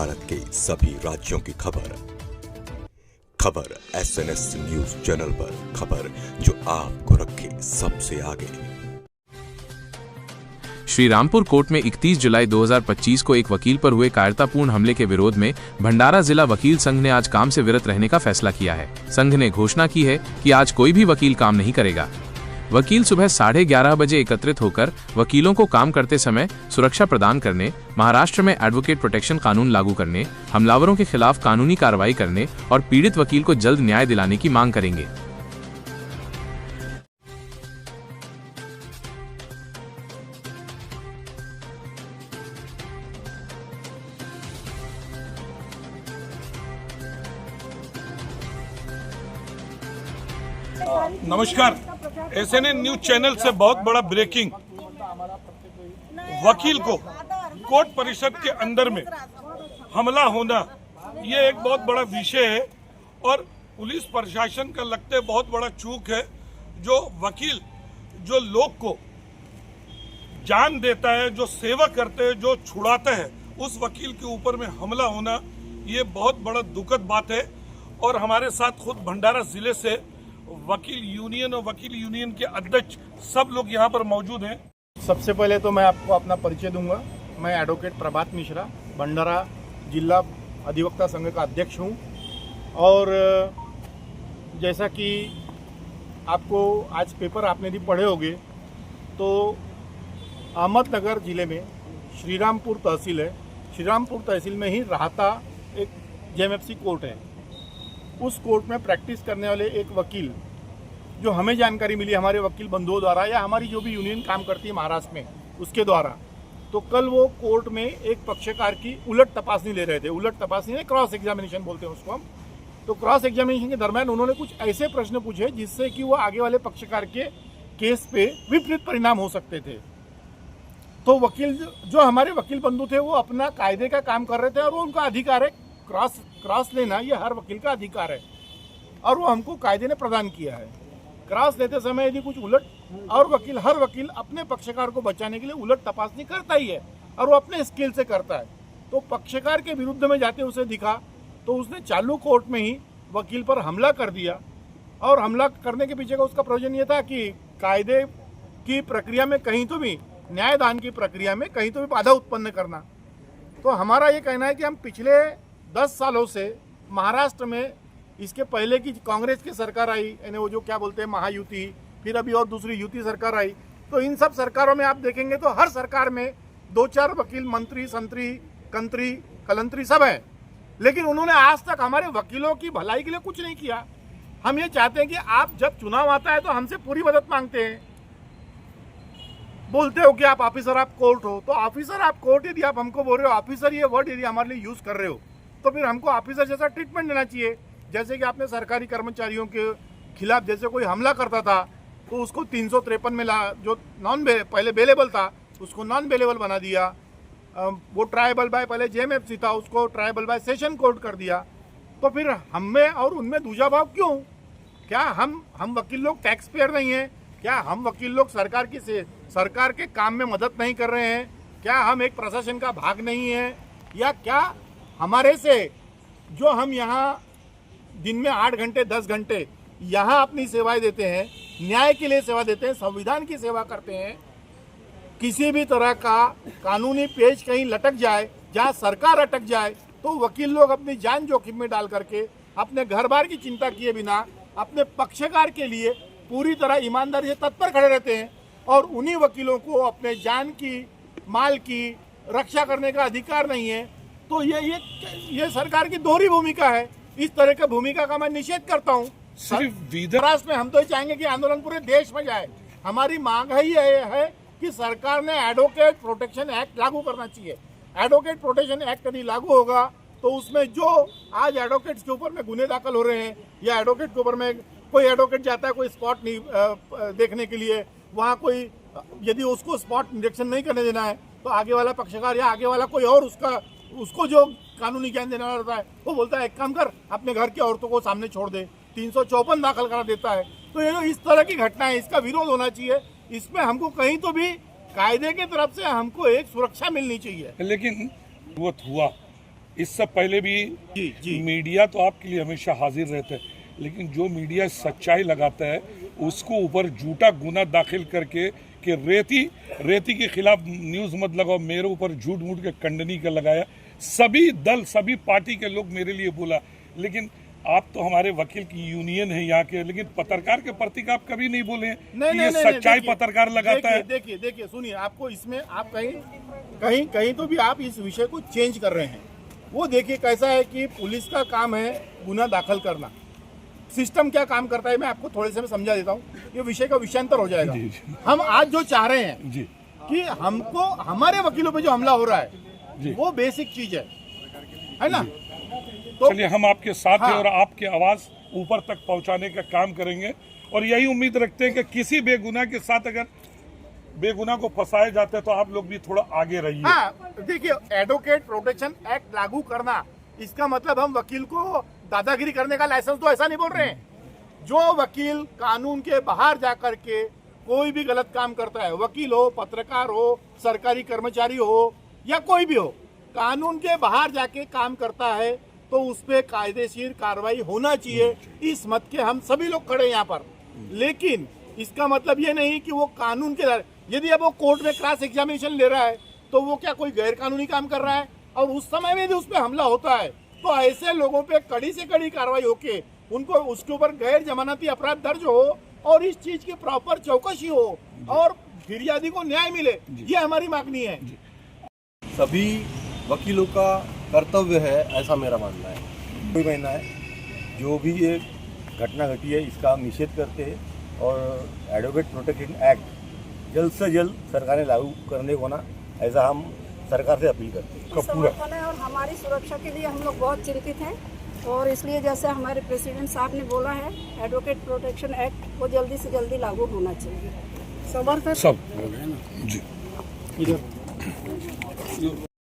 भारत के सभी राज्यों की खबर SNS न्यूज चैनल पर, खबर जो आपको रखे सबसे आगे। श्रीरामपुर कोर्ट में 31 जुलाई 2025 को एक वकील पर हुए कायरतापूर्ण हमले के विरोध में भंडारा जिला वकील संघ ने आज काम से विरत रहने का फैसला किया है। संघ ने घोषणा की है कि आज कोई भी वकील काम नहीं करेगा। वकील सुबह 11:30 बजे एकत्रित होकर वकीलों को काम करते समय सुरक्षा प्रदान करने, महाराष्ट्र में एडवोकेट प्रोटेक्शन कानून लागू करने, हमलावरों के खिलाफ कानूनी कार्रवाई करने और पीड़ित वकील को जल्द न्याय दिलाने की मांग करेंगे। नमस्कार, SNN न्यूज चैनल से बहुत बड़ा ब्रेकिंग। वकील को कोर्ट परिषद के अंदर में हमला होना ये एक बहुत बड़ा विषय है और पुलिस प्रशासन का लगता है बहुत बड़ा चूक है। जो वकील जो लोग को जान देता है, जो सेवा करते हैं, जो छुड़ाता है, उस वकील के ऊपर में हमला होना ये बहुत बड़ा दुखद बात है। और हमारे साथ खुद भंडारा जिले से वकील यूनियन और वकील यूनियन के अध्यक्ष सब लोग यहाँ पर मौजूद हैं। सबसे पहले तो मैं आपको अपना परिचय दूंगा। मैं एडवोकेट प्रभात मिश्रा, भंडारा जिला अधिवक्ता संघ का अध्यक्ष हूँ। और जैसा कि आपको आज पेपर आपने भी पढ़े होंगे, तो अहमदनगर ज़िले में श्रीरामपुर तहसील है। श्रीरामपुर तहसील में ही राहता एक JMFC कोर्ट है। उस कोर्ट में प्रैक्टिस करने वाले एक वकील, जो हमें जानकारी मिली हमारे वकील बंधुओं द्वारा या हमारी जो भी यूनियन काम करती है महाराष्ट्र में उसके द्वारा, तो कल वो कोर्ट में एक पक्षकार की उलट तपासनी ले रहे थे। उलट तपासनी है, क्रॉस एग्जामिनेशन बोलते हैं उसको हम। तो क्रॉस एग्जामिनेशन के दरमियान उन्होंने कुछ ऐसे प्रश्न पूछे जिससे कि वो आगे वाले पक्षकार के केस पे विपरीत परिणाम हो सकते थे। तो वकील जो हमारे वकील बंधु थे वो अपना कायदे का काम कर रहे थे और वो उनका अधिकार है, क्रॉस लेना ये हर वकील का अधिकार है और वो हमको कायदे ने प्रदान किया है। क्रॉस लेते समय यदि कुछ उलट, और हर वकील अपने पक्षकार को बचाने के लिए उलट तपासनी करता ही है और वो अपने स्किल से करता है। तो पक्षकार के विरुद्ध में जाते उसे दिखा तो उसने चालू कोर्ट में ही वकील पर हमला कर दिया। और हमला करने के पीछे का उसका प्रयोजन ये था कि कायदे की प्रक्रिया में कहीं तो भी, न्यायदान की प्रक्रिया में कहीं तो भी बाधा उत्पन्न करना। तो हमारा ये कहना है कि हम पिछले 10 सालों से महाराष्ट्र में, इसके पहले की कांग्रेस की सरकार आई, यानी वो जो क्या बोलते हैं महायुति, फिर अभी और दूसरी युति सरकार आई, तो इन सब सरकारों में आप देखेंगे तो हर सरकार में 2-4 वकील मंत्री, संतरी, कंत्री, कलंत्री सब है, लेकिन उन्होंने आज तक हमारे वकीलों की भलाई के लिए कुछ नहीं किया। हम ये चाहते हैं कि आप जब चुनाव आता है तो हमसे पूरी मदद मांगते हैं, बोलते हो कि आप ऑफिसर आप कोर्ट हो, तो ऑफिसर आप कोर्ट यदि आप हमको बोल रहे हो, ऑफिसर ये वर्ड यदि हमारे लिए यूज कर रहे हो, तो फिर हमको ऑफिसर जैसा ट्रीटमेंट देना चाहिए। जैसे कि आपने सरकारी कर्मचारियों के खिलाफ जैसे कोई हमला करता था तो उसको 353 में जो पहले बेलेबल था उसको नॉन बेलेबल बना दिया। वो ट्रायबल बाय पहले JMFC था, उसको ट्रायबल बाय सेशन कोर्ट कर दिया। तो फिर हमें और उनमें दूजा भाव क्यों? क्या हम वकील लोग टैक्स पेयर नहीं हैं? क्या हम वकील लोग सरकार के काम में मदद नहीं कर रहे हैं? क्या हम एक प्रशासन का भाग नहीं है? या क्या हमारे से जो हम यहाँ दिन में 8 घंटे 10 घंटे यहाँ अपनी सेवाएं देते हैं, न्याय के लिए सेवा देते हैं, संविधान की सेवा करते हैं, किसी भी तरह का कानूनी पेच कहीं लटक जाए, जहाँ सरकार अटक जाए, तो वकील लोग अपनी जान जोखिम में डाल करके अपने घर बार की चिंता किए बिना अपने पक्षकार के लिए पूरी तरह ईमानदारी से तत्पर खड़े रहते हैं। और उन्हीं वकीलों को अपने जान की, माल की रक्षा करने का अधिकार नहीं है। तो ये सरकार की दोहरी भूमिका है। इस तरह की भूमिका का मैं निषेध करता हूँ। सिर्फ महाराष्ट्र में हम तो चाहेंगे कि आंदोलन पूरे देश में जाए। हमारी मांग ही है कि सरकार ने एडवोकेट प्रोटेक्शन एक्ट लागू करना चाहिए। एडवोकेट प्रोटेक्शन एक्ट यदि लागू होगा तो उसमें जो आज एडवोकेट्स के ऊपर में गुने दाखिल हो रहे हैं, या एडवोकेट के ऊपर में कोई एडवोकेट जाता है कोई स्पॉट नहीं देखने के लिए, वहाँ कोई यदि उसको स्पॉट निरीक्षण नहीं करने देना है, तो आगे वाला पक्षकार या आगे वाला कोई और उसको जो कानूनी ज्ञान देने वाला रहता है वो बोलता है एक काम कर, अपने घर की औरतों को सामने छोड़ दे, 354 दाखिल करा देता है। तो ये जो इस तरह की घटना है, इसका विरोध होना चाहिए। इसमें हमको कहीं तो भी कायदे की तरफ से हमको एक सुरक्षा मिलनी चाहिए। लेकिन वो हुआ इससे पहले भी जी। मीडिया तो आपके लिए हमेशा हाजिर रहता है, लेकिन जो मीडिया सच्चाई लगाता है उसको ऊपर झूठा गुना दाखिल करके कि रेती के खिलाफ न्यूज़ मत लगाओ, मेरे ऊपर झूठ मूठ के कंडनी का लगाया। सभी दल सभी पार्टी के लोग मेरे लिए बोला, लेकिन आप तो हमारे वकील की यूनियन है यहाँ के, लेकिन पत्रकार के प्रति आप कभी नहीं बोले हैं कि ये सच्चाई पत्रकार लगाता है। देखिए सुनिए, आपको इसमें आप कहीं तो भी आप इस विषय को चेंज कर रहे हैं। वो देखिए कैसा है कि पुलिस का काम है गुना दाखिल करना, सिस्टम क्या काम करता है मैं आपको थोड़े से में समझा देता हूँ, ये विषय का विषयांतर हो जाएगा। हम आज जो चाह रहे हैं जी कि हमको हमारे वकीलों पे जो हमला हो रहा है वो बेसिक चीज है ना। तो चलिए हम आपके साथ हैं हाँ। और आपकी आवाज ऊपर तक पहुंचाने का काम करेंगे, और यही उम्मीद रखते हैं कि किसी बेगुनाह के साथ अगर बेगुनाह को फंसाए जाते हैं तो आप लोग भी थोड़ा आगे रहिए। हाँ, देखिए एडवोकेट प्रोटेक्शन एक्ट लागू करना इसका मतलब हम वकील को दादागिरी करने का लाइसेंस तो ऐसा नहीं बोल रहे हैं। जो वकील कानून के बाहर जाकर के कोई भी गलत काम करता है, वकील हो, पत्रकार हो, सरकारी कर्मचारी हो या कोई भी हो, कानून के बाहर जाके काम करता है तो उस पर कायदेशीर कार्रवाई होना चाहिए। इस मत के हम सभी लोग खड़े हैं यहाँ पर, लेकिन इसका मतलब ये नहीं कि वो कानून के यदि अब वो कोर्ट में क्रॉस एग्जामिनेशन ले रहा है तो वो क्या कोई गैर कानूनी काम कर रहा है, और उस समय में यदि उस पर हमला होता है तो ऐसे लोगों पे कड़ी से कड़ी कार्रवाई होके उनको उसके ऊपर गैर जमानती अपराध दर्ज हो और इस चीज की प्रॉपर चौकसी हो और फिरियादी को न्याय मिले, ये हमारी मांगनी है। सभी वकीलों का कर्तव्य है, ऐसा मेरा मानना है। कोई महीना है जो भी ये घटना घटी है इसका हम निषेध करते हैं और एडवोकेट प्रोटेक्शन एक्ट जल्द से जल्द सरकार ने लागू करने को ना, ऐसा हम सरकार से अपील करते हैं। समर्थन है और हमारी सुरक्षा के लिए हम लोग बहुत चिंतित हैं, और इसलिए जैसे हमारे प्रेसिडेंट साहब ने बोला है एडवोकेट प्रोटेक्शन एक्ट वो जल्दी से जल्दी लागू होना चाहिए। समर्थन सब जी।